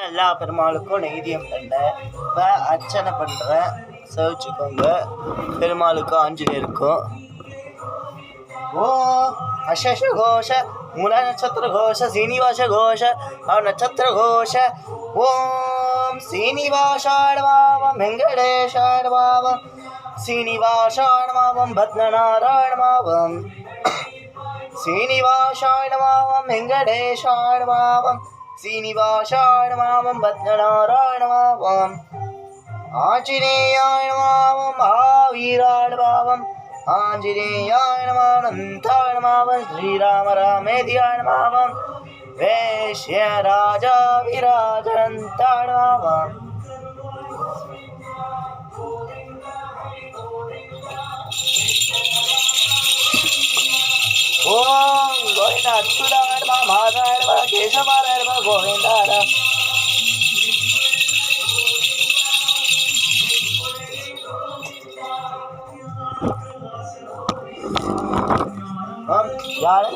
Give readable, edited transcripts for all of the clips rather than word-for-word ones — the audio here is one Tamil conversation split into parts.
எல்லா பெருமாளுக்கும் நெய்தியம் பண்ணேன். இப்போ அர்ச்சனை பண்ணுறேன். சவிச்சுக்கோங்க. பெருமாளுக்கும் ஆஞ்சநேயருக்கும். ஓ அசேஷ கோஷ மூல நட்சத்திர கோஷ சீனிவாச கோஷ நட்சத்திர கோஷ ஓம் சீனிவாசாடமாவம் வெங்கடேஷாடமாவம் சீனிவாசாடமாவம் பத்மநாராயணமாவம் சீனிவாசாடமாவம் வெங்கடேஷாடமாவம் சீனிவாசாடமாவம் பத்மநாராயணமாவம் ஆஞ்சநேயாயணமாவம் மகாவீராடமாவம் ஆஞ்சநேயாயணமாவம் ஸ்ரீராம ராமேதியாயணமாவம் வேஷ்ய ராஜா விராஜனந்தாயணமாவம் ஓம் கோவிந்த அச்சுதாயணமா மாதாயணமா கேசவாராயணமா கோவிந்தார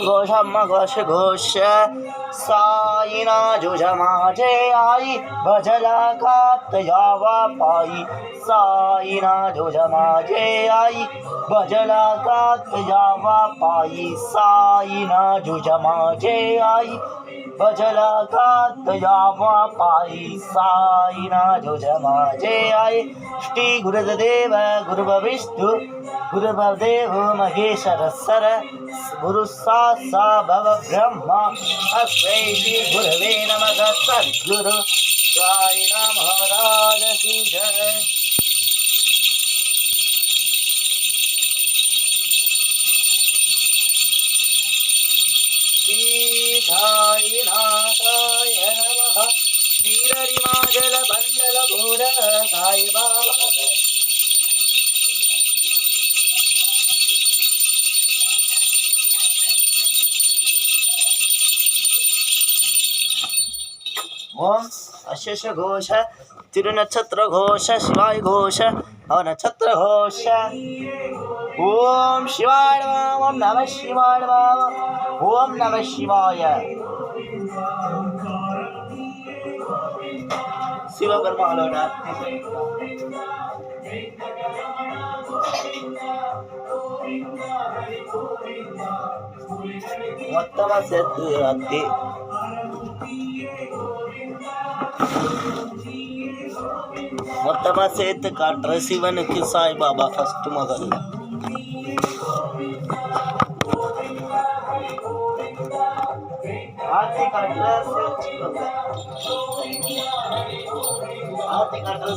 घोष अम्मा घोष घोष साईना जुझ माझे आई भजला कात यावा पाई साईना जुझ माझे आई भजला कात यावा पाई साईना जुझ माझे आई भजला कात यावा पाई साईना जुझ माझे आई श्री गुरुदेव गुरुविष्णु गुरुदेव महेश्वर सर गुरु सा भव ब्रह्मा अस्मै श्री गुरवे नमः सद्गुरु साई राम महाराज की जय। श्री साईनाथाय नमः। वीररिमाजल बंदल घोर साई बाबा ओम अशेष घोष तिरुनक्षत्र घोष शिवाय घोष और नक्षत्र घोष ओम शिवाय ओम नमः शिवाय ओम नमः शिवाय। शिव परमालोना మొత్తం సెట్ అత్తి மொத்தமா சேர்த்து காட்டுற சிவனுக்கு சாய்பாபா ஃபர்ஸ்ட் முதல்ல ஆர்த்தி காட்டுற சேர்த்துக்கோங்க. ஆர்த்தி காட்டுற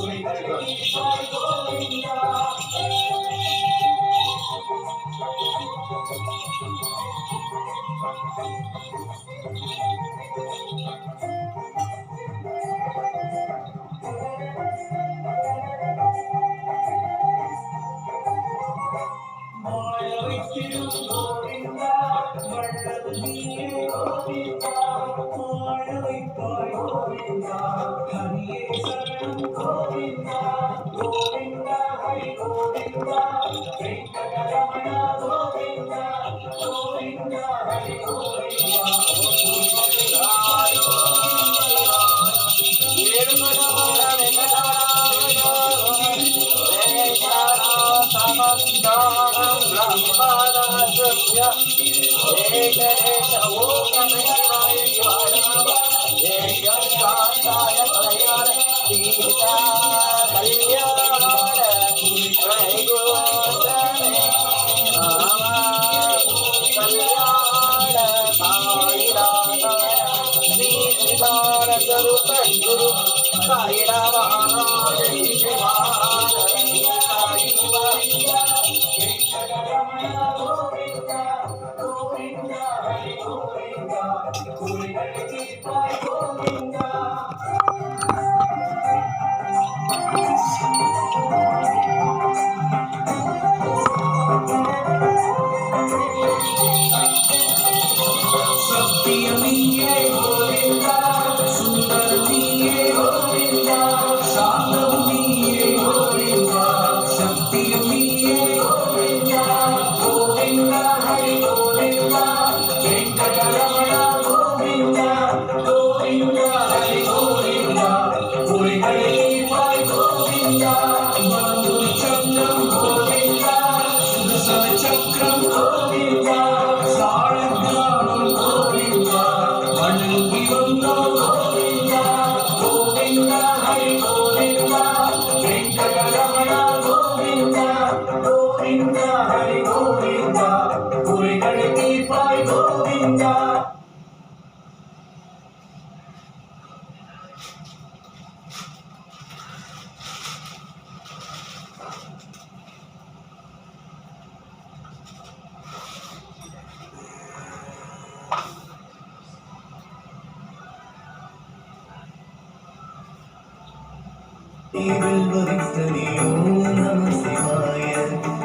सुंदर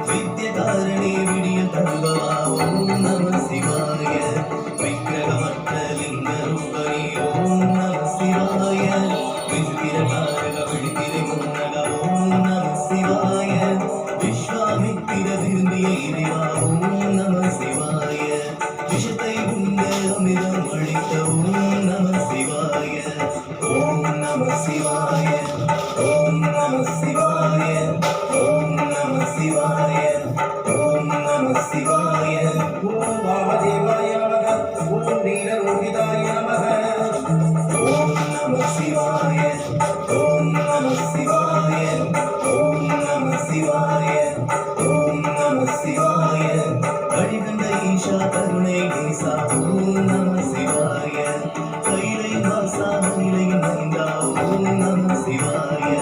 வித்யகாரணி விடிய தருபவா ஓம் நம சிவாய விக்கிரகமற்ற லிங்க ரூபணி ஓம் நம சிவாய விக்கிரகாரக விழித்திரை முன்னக ஓம் நம சிவாய விஸ்வாமித்திர விரும்பிய இறைவா ஓம் நம சிவாய விஷத்தை உண்ட அமிர்தம் அளித்த ஓம் நம சிவாய ஓம் நம சிவாய ஓம் நம சிவாய ஓம் நம சிவாய ஓம் நம சிவாய ஓம் வாமதேவாய நமக ஓம் நீலரோகிதாய நமக ஓம் நம சிவாய ஓம் நம சிவாய ஓம் நம சிவாய ஓம் நம சிவாய வழிகண்ட ஈஷா கருணை நேசா ஓம் நம சிவாய கைலை வாசா மயிலை நந்தா ஓம் நம சிவாய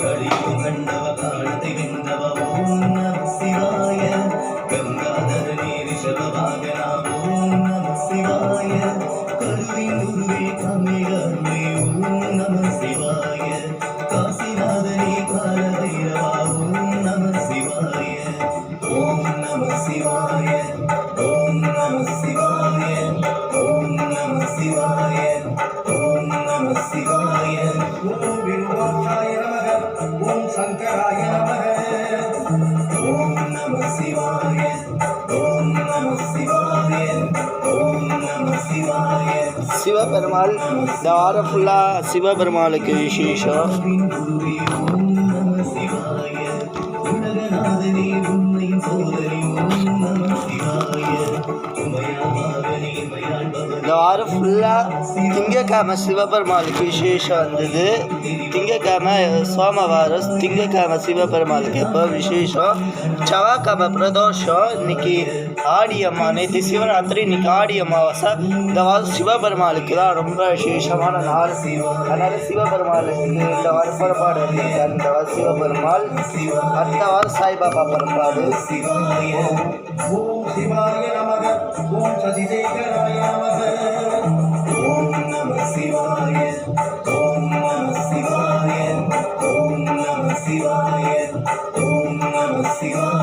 கலியும் கண்டவ காலத்தை வென்றவ ஓம் நம சிவாய கங்காதரனே ரிஷபவாகனா ஓம் நம சிவாய கருவின் உருவே கம்மிகருவே ஓம் நம சிவாய காசிநாதனே காலபைரவா ஓம் நம சிவாய ஓம் நம சிவாய ஓம் நம சிவாய ஓம் நம சிவாய ஓம் நம சிவாய ஓம் விருவாட்சாய நமக ஓம் சங்கராய நமக ஓம் நம சிவாய ஓம் நம சிவாய ஓம் நம சிவாய சிவபெருமாள் இந்த வாரம் ஃபுல்லாக சிவபெருமாளுக்கு விசேஷம். குருவே ஓம் நம சிவாய உலகநாதனே உண்மையின் சோதரி ஓம் நம சிவாய உமையாமகனே மயாள்பவனே இந்த வாரம் ஃபுல்லாக திங்கக்கிழமை சிவபெருமாளுக்கு விசேஷம் வந்தது. திங்கக்கிழமை சோமவாரம், திங்கக்கிழமை சிவபெருமாளுக்கு எப்போ விசேஷம். செவ்வாய்க்கிழமை பிரதோஷம். இன்னைக்கு ஆடி அம்மா, நேற்று சிவராத்திரி, இன்னைக்கு ஆடி அமாவாசை. இந்த வாரம் சிவபெருமாளுக்கு தான் ரொம்ப விசேஷமான நாள். அதனால் சிவபெருமாளுக்கு இந்த வாரம் புறப்பாடு இருக்கார். இந்த வாரம் சிவபெருமாள், அடுத்த வாரம் சாய்பாபா புறப்பாடு. ஓம் சிவாய நமக ஓம் சதிசேகராய நமக ஓம் நம சிவாய ஓம் நம சிவாய ஓம் நம சிவாய ஓம் நம சிவாய